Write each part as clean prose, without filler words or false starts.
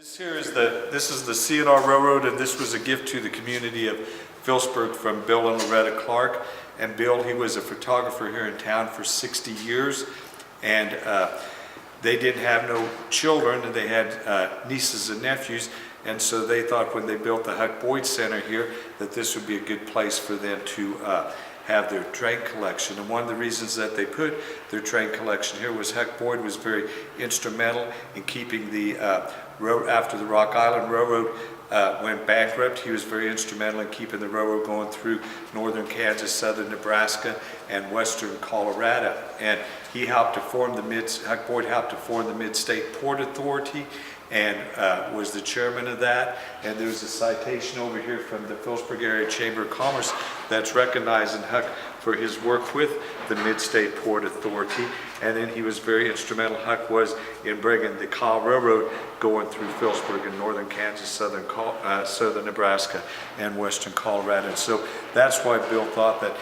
This is the CNR Railroad, and this was a gift to the community of Phillipsburg from Bill and Loretta Clark. And Bill, he was a photographer here in town for 60 years, and they didn't have no children, and they had nieces and nephews, and so they thought when they built the Huck Boyd Center here that this would be a good place for them to have their train collection. And one of the reasons that they put their train collection here was Huck Boyd was very instrumental in keeping the road, after the Rock Island Railroad went bankrupt, he was very instrumental in keeping the railroad going through northern Kansas, southern Nebraska, and western Colorado. And he helped to form Huck Boyd helped to form the Mid-State Port Authority, and was the chairman of that. And there's a citation over here from the Phillipsburg Area Chamber of Commerce that's recognizing Huck for his work with the Mid-State Port Authority. And then he was very instrumental, Huck was, in bringing the Kyle Railroad going through Phillipsburg in northern Kansas, southern Nebraska, and western Colorado. And so that's why Bill thought that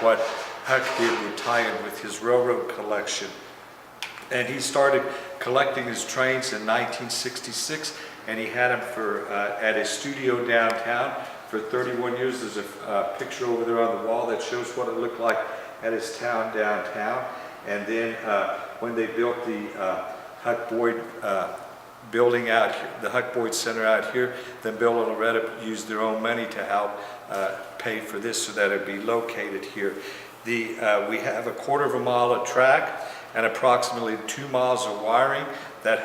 what Huck did would tie in with his railroad collection. And he started collecting his trains in 1966, and he had them at his studio downtown for 31 years. There's a picture over there on the wall that shows what it looked like at his town downtown. And then when they built the Huck Boyd building out here, the Huck Boyd Center out here, then Bill and Loretta used their own money to help pay for this so that it would be located here. We have a quarter of a mile of track and approximately 2 miles of wiring that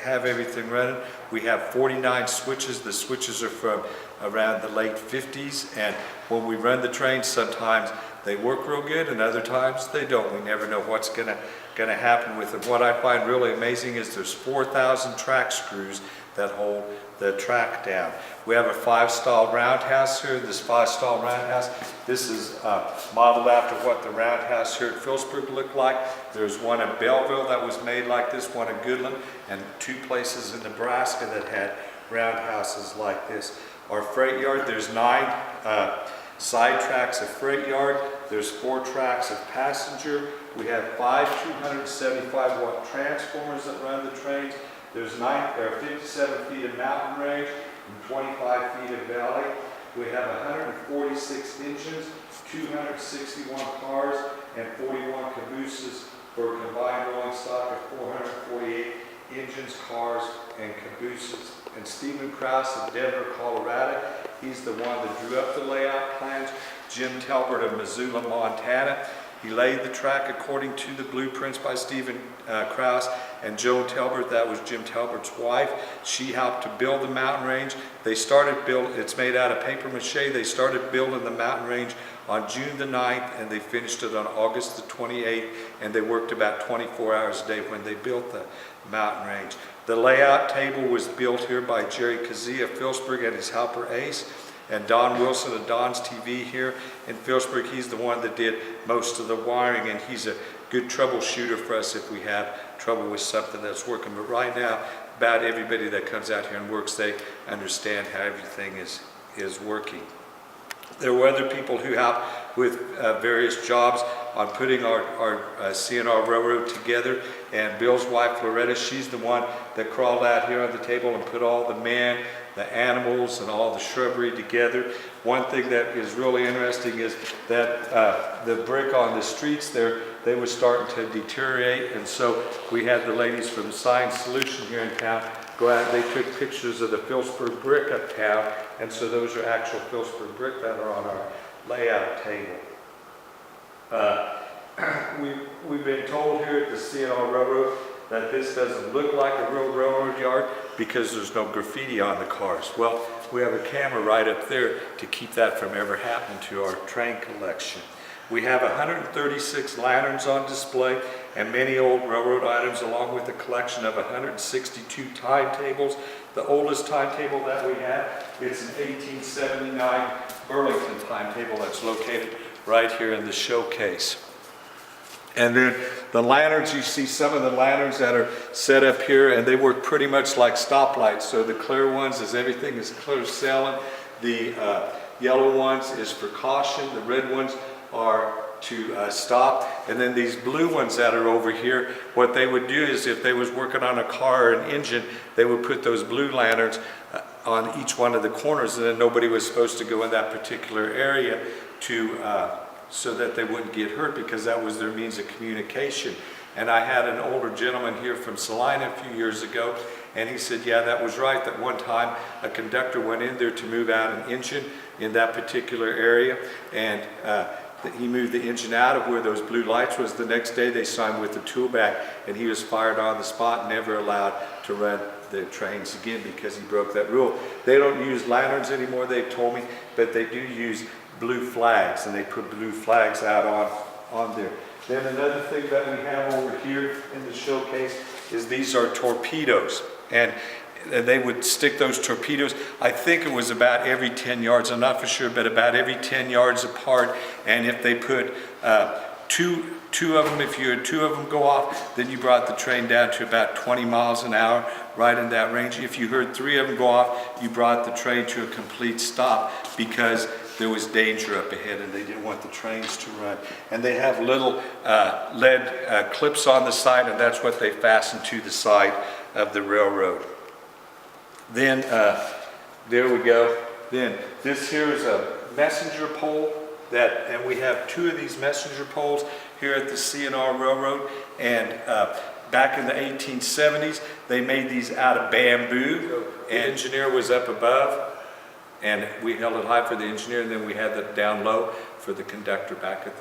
have everything running. We have 49 switches. The switches are from around the late 50s, and when we run the trains, sometimes they work real good and other times they don't. We never know what's gonna happen with them. What I find really amazing is there's 4,000 track screws that hold the track down. We have a 5-stall roundhouse here. This 5-stall roundhouse, this is modeled after what the roundhouse here at Phillipsburg looked like. There's one in Belleville that was made like this, one in Goodland, and 2 places in Nebraska that had roundhouses like this. Our freight yard, there's 9 side tracks of freight yard. There's 4 tracks of passenger. We have 5 275-watt transformers that run the trains. There's 57 feet of mountain range and 25 feet of valley. We have 146 engines, 261 cars, and 41 cabooses for a combined rolling stock of 448 engines, cars, and cabooses. And Stephen Krause of Denver, Colorado, he's the one that drew up the layout plans. Jim Telbert of Missoula, Montana, he laid the track according to the blueprints by Stephen Krause, and Joan Telbert, that was Jim Telbert's wife. She helped to build the mountain range. They started it's made out of paper mache. They started building the mountain range on June the 9th, and they finished it on August the 28th, and they worked about 24 hours a day when they built the mountain range. The layout table was built here by Jerry Kazee of Phillipsburg and his helper Ace. And Don Wilson of Don's TV here in Phillipsburg, he's the one that did most of the wiring, and he's a good troubleshooter for us if we have trouble with something that's working. But right now, about everybody that comes out here and works, they understand how everything is working. There were other people who helped with various jobs on putting our CNR Railroad together, and Bill's wife Loretta, she's the one that crawled out here on the table and put all the men, the animals, and all the shrubbery together. One thing that is really interesting is that the brick on the streets there, they were starting to deteriorate, and so we had the ladies from Science Solution here in town go out. They took pictures of the Phillipsburg brick uptown, and so those are actual Phillipsburg brick that are on our layout table. We've been told here at the CNR Railroad that this doesn't look like a real railroad yard because there's no graffiti on the cars. Well, we have a camera right up there to keep that from ever happening to our train collection. We have 136 lanterns on display and many old railroad items, along with a collection of 162 timetables. The oldest timetable that we have is an 1879 Burlington timetable that's located right here in the showcase. And then the lanterns, you see some of the lanterns that are set up here, and they work pretty much like stoplights. So the clear ones is everything is clear sailing. The yellow ones is for caution. The red ones are to stop. And then these blue ones that are over here, what they would do is if they was working on a car or an engine, they would put those blue lanterns on each one of the corners, and then nobody was supposed to go in that particular area to so that they wouldn't get hurt, because that was their means of communication. And I had an older gentleman here from Salina a few years ago, and he said, yeah, that was right, that one time a conductor went in there to move out an engine in that particular area, and he moved the engine out of where those blue lights was. The next day they saw him with the tool bag, and he was fired on the spot, never allowed to run the trains again because he broke that rule. They don't use lanterns anymore, they've told me, but they do use blue flags, and they put blue flags out on there. Then another thing that we have over here in the showcase is these are torpedoes, and they would stick those torpedoes, I think it was about every 10 yards, I'm not for sure, but about every 10 yards apart. And if they put two of them, if you had two of them go off, then you brought the train down to about 20 miles an hour, right in that range. If you heard three of them go off, you brought the train to a complete stop, because there was danger up ahead and they didn't want the trains to run. And they have little lead clips on the side, and that's what they fasten to the side of the railroad. Then, there we go. Then this here is a messenger pole, and we have two of these messenger poles here at the CNR Railroad. And back in the 1870s, they made these out of bamboo. The engineer was up above, and we held it high for the engineer, and then we had it down low for the conductor back at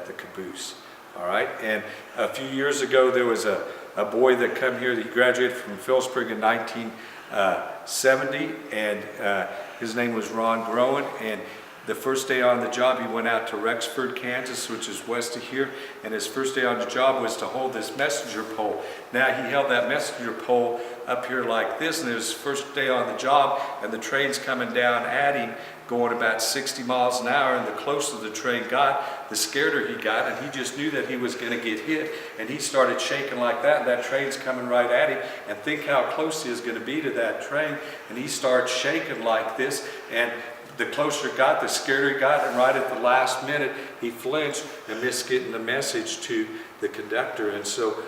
the caboose. All right, and a few years ago, there was a boy that come here. He graduated from Phillipsburg in 1970, and his name was Ron Groen. And the first day on the job, he went out to Rexford, Kansas, which is west of here, and his first day on the job was to hold this messenger pole. Now, he held that messenger pole up here like this, and it was his first day on the job, and the train's coming down at him, going about 60 miles an hour, and the closer the train got, the scareder he got, and he just knew that he was going to get hit, and he started shaking like that, and that train's coming right at him, and think how close he is going to be to that train, and he starts shaking like this, and the closer it got, the scarier he got, and right at the last minute, he flinched and missed getting the message to the conductor. And so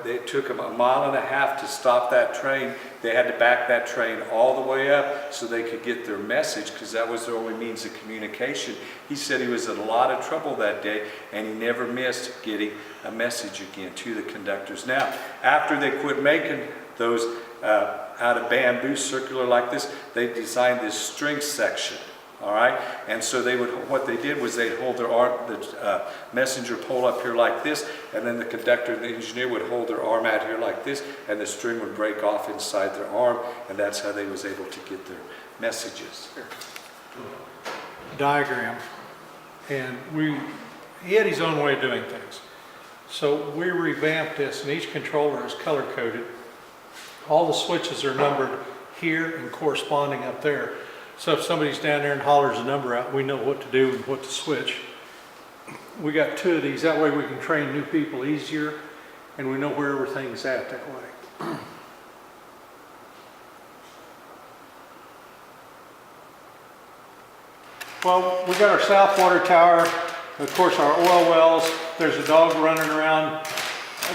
it took him 1.5 miles to stop that train. They had to back that train all the way up so they could get their message, because that was their only means of communication. He said he was in a lot of trouble that day, and he never missed getting a message again to the conductors. Now, after they quit making those out of bamboo, circular like this, they designed this string section. All right, and so what they did was they'd hold their arm, the messenger pole up here like this, and then the conductor and the engineer would hold their arm out here like this, and the string would break off inside their arm, and that's how they was able to get their messages. Diagram, and he had his own way of doing things. So we revamped this, and each controller is color-coded. All the switches are numbered here and corresponding up there. So if somebody's down there and hollers a number out, we know what to do and what to switch. We got two of these, that way we can train new people easier, and we know where everything's at that way. Well, we got our south water tower, of course our oil wells. There's a dog running around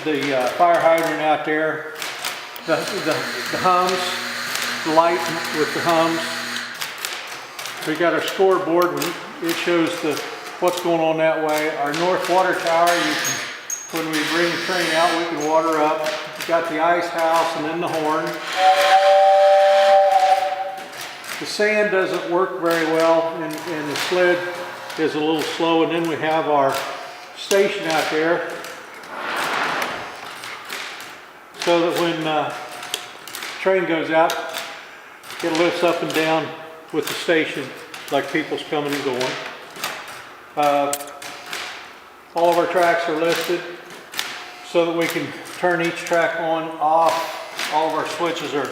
the fire hydrant out there. The hums, the light with the hums. We got our scoreboard, and it shows what's going on that way. Our north water tower, when we bring the train out, we can water up. We got the ice house and then the horn. The sand doesn't work very well, and the sled is a little slow. And then we have our station out there, so that when the train goes out, it lifts up and down with the station, like people's coming and going. All of our tracks are listed so that we can turn each track on, off. All of our switches are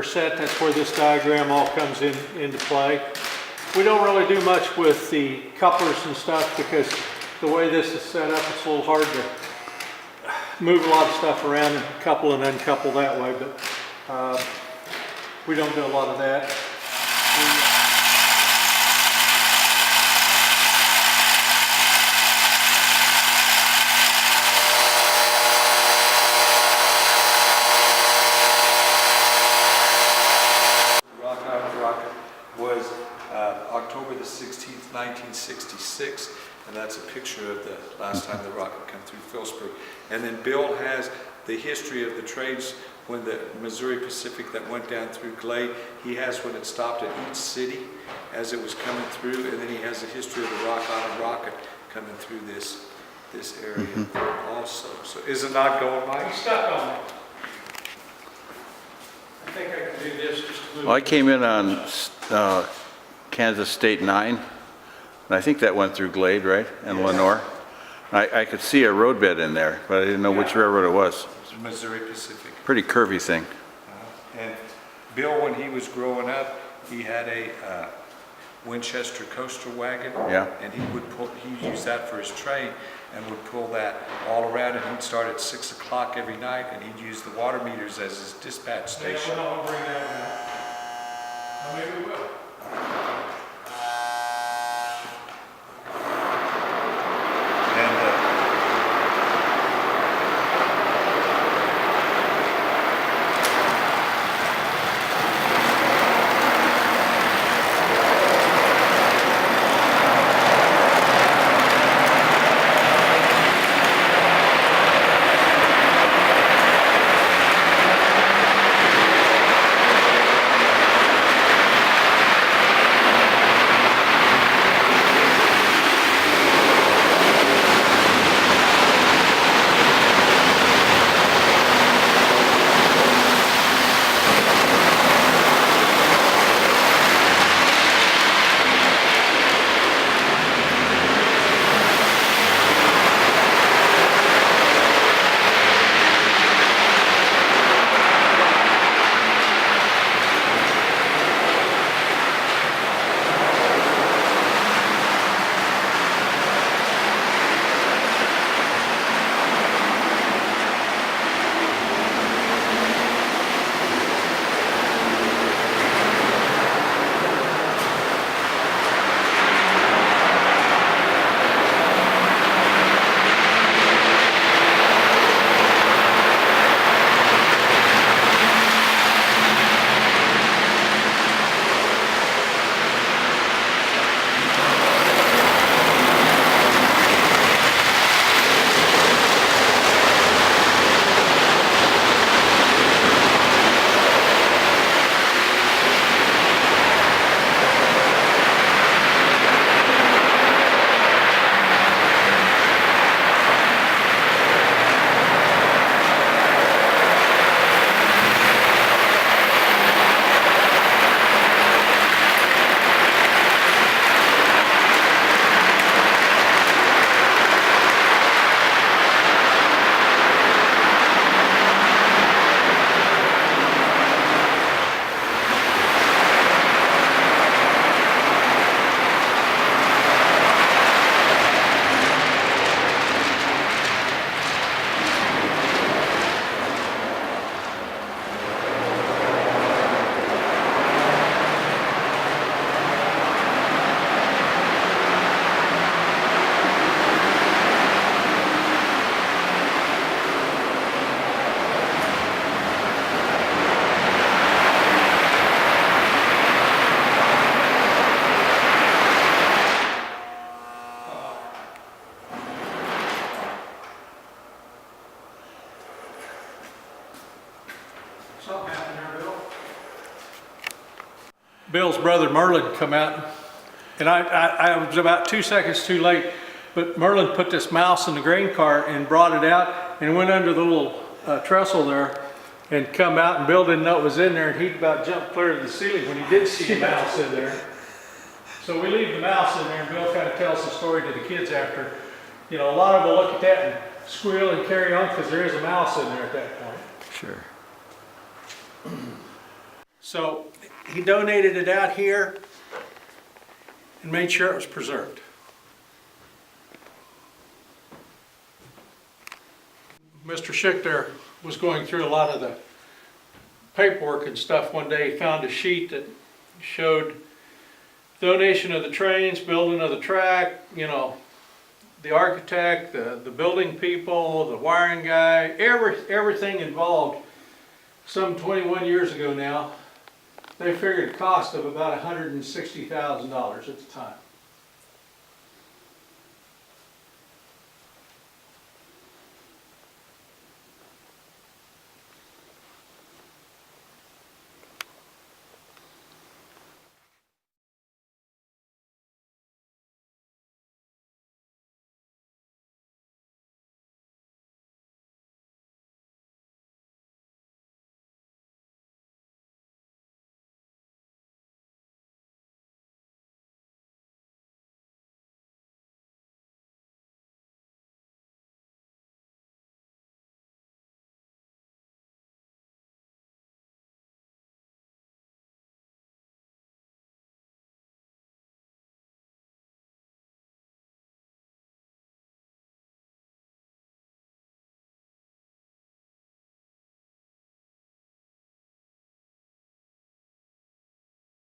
set. That's where this diagram all comes into play. We don't really do much with the couplers and stuff, because the way this is set up, it's a little hard to move a lot of stuff around and couple and uncouple that way, but we don't do a lot of that. 16th, 1966, and that's a picture of the last time the rocket come through Phillipsburg. And then Bill has the history of the trades when the Missouri Pacific that went down through Glade. He has when it stopped at each city as it was coming through, and then he has the history of the Rock Island rocket coming through this area also. So is it not going, Mike? You stuck on me. I think I can do this just a little. Well, I came in on Kansas State 9, and I think that went through Glade, right, and Lenore. I could see a roadbed in there, but I didn't know which railroad it was. It's Missouri Pacific. Pretty curvy thing. And Bill, when he was growing up, he had a Winchester coaster wagon. Yeah. And he used that for his train and would pull that all around, and he'd start at 6 o'clock every night, and he'd use the water meters as his dispatch station. Yeah, we'll bring that now. Or maybe we will. Something happened there, Bill. Bill's brother Merlin come out, and I was about 2 seconds too late, but Merlin put this mouse in the grain cart and brought it out and went under the little trestle there and come out, and Bill didn't know it was in there, and he about jumped clear to the ceiling when he did see the mouse in there. So we leave the mouse in there, and Bill kind of tells the story to the kids after. You know, a lot of them will look at that and squeal and carry on because there is a mouse in there at that point. Sure. So he donated it out here and made sure it was preserved. Mr. Schick there was going through a lot of the paperwork and stuff one day. He found a sheet that showed donation of the trains, building of the track, you know, the architect, the building people, the wiring guy, everything involved some 21 years ago now. They figured a cost of about $160,000 at the time.